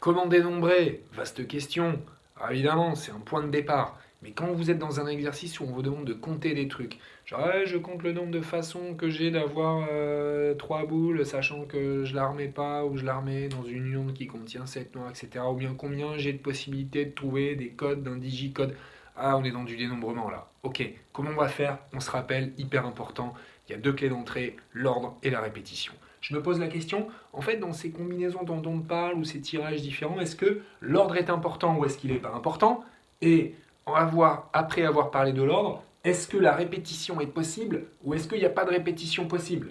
Comment dénombrer? Vaste question. Alors évidemment, c'est un point de départ. Mais quand vous êtes dans un exercice où on vous demande de compter des trucs, genre ouais, je compte le nombre de façons que j'ai d'avoir trois boules, sachant que je la remets pas ou je la remets dans une urne qui contient 7 noirs, etc. Ou bien combien j'ai de possibilités de trouver des codes d'un digicode. Ah, on est dans du dénombrement là. Ok, comment on va faire? On se rappelle, hyper important, il y a deux clés d'entrée, l'ordre et la répétition. Je me pose la question, en fait, dans ces combinaisons dont on parle ou ces tirages différents, est-ce que l'ordre est important ou est-ce qu'il n'est pas important? Et après avoir parlé de l'ordre, est-ce que la répétition est possible ou est-ce qu'il n'y a pas de répétition possible?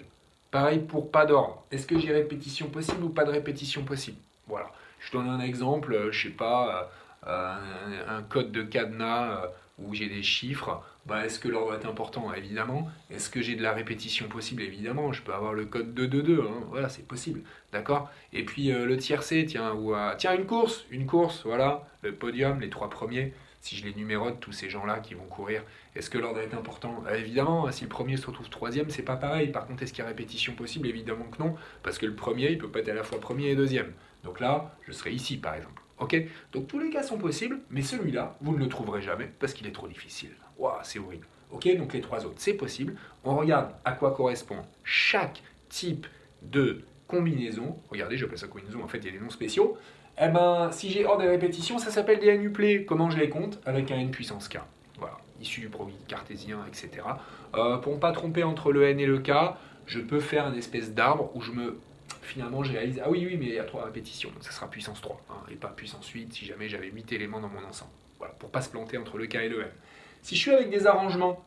Pareil pour pas d'ordre. Est-ce que j'ai répétition possible ou pas de répétition possible? Voilà. Je donne un exemple, je sais pas, un code de cadenas où j'ai des chiffres. Bah, est-ce que l'ordre est important? Évidemment. Est-ce que j'ai de la répétition possible? Évidemment. Je peux avoir le code 222. Hein. Voilà, c'est possible. D'accord. Et puis le tiercé, tiens, tiens, une course, voilà, le podium, les trois premiers. Si je les numérote, tous ces gens-là qui vont courir, est-ce que l'ordre est important? Évidemment, si le premier se retrouve troisième, c'est pas pareil. Par contre, est-ce qu'il y a répétition possible? Évidemment que non, parce que le premier, il peut pas être à la fois premier et deuxième. Donc là, je serai ici, par exemple. Ok. Donc tous les cas sont possibles, mais celui-là, vous ne le trouverez jamais parce qu'il est trop difficile. Waouh, c'est horrible. Ok, donc les trois autres, c'est possible. On regarde à quoi correspond chaque type de combinaison. Regardez, j'appelle ça combinaison, en fait, il y a des noms spéciaux. Eh ben, si j'ai ordre des répétitions, ça s'appelle des n-uplés. Comment je les compte? Avec un n puissance k. Voilà, issu du produit cartésien, etc. Pour ne pas tromper entre le n et le k, je peux faire une espèce d'arbre où finalement, je réalise, ah oui, oui, mais il y a trois répétitions, donc ça sera puissance 3, hein, et pas puissance 8 si jamais j'avais 8 éléments dans mon ensemble. Voilà, pour pas se planter entre le K et le M. Si je suis avec des arrangements,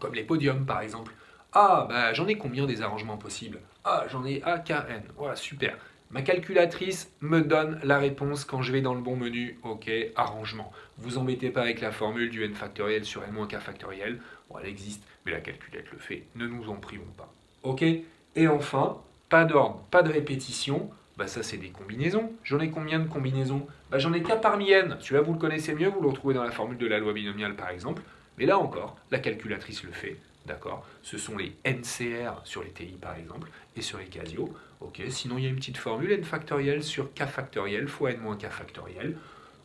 comme les podiums par exemple, ah, bah j'en ai combien des arrangements possibles? Ah, j'en ai A, K, N. Voilà, super. Ma calculatrice me donne la réponse quand je vais dans le bon menu. Ok, arrangement. Vous embêtez pas avec la formule du n factoriel sur n-k factoriel. Bon, elle existe, mais la calculette le fait. Ne nous en privons pas. Ok. Et enfin, pas d'ordre, pas de répétition. Bah ça c'est des combinaisons. J'en ai combien de combinaisons? Bah j'en ai qu'un parmi n. Celui-là vous le connaissez mieux, vous le retrouvez dans la formule de la loi binomiale par exemple. Mais là encore, la calculatrice le fait. D'accord. Ce sont les NCR sur les TI par exemple et sur les Casio. Ok, sinon il y a une petite formule n factoriel sur k factoriel fois n moins k factoriel.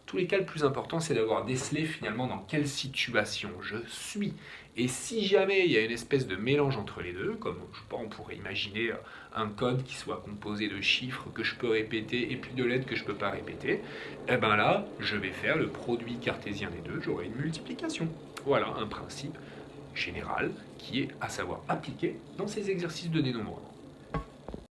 Tous les cas, le plus important, c'est d'avoir décelé finalement dans quelle situation je suis. Et si jamais il y a une espèce de mélange entre les deux, comme je sais pas, on pourrait imaginer un code qui soit composé de chiffres que je peux répéter et puis de lettres que je ne peux pas répéter, et bien là, je vais faire le produit cartésien des deux, j'aurai une multiplication. Voilà un principe général qui est à savoir appliqué dans ces exercices de dénombrement.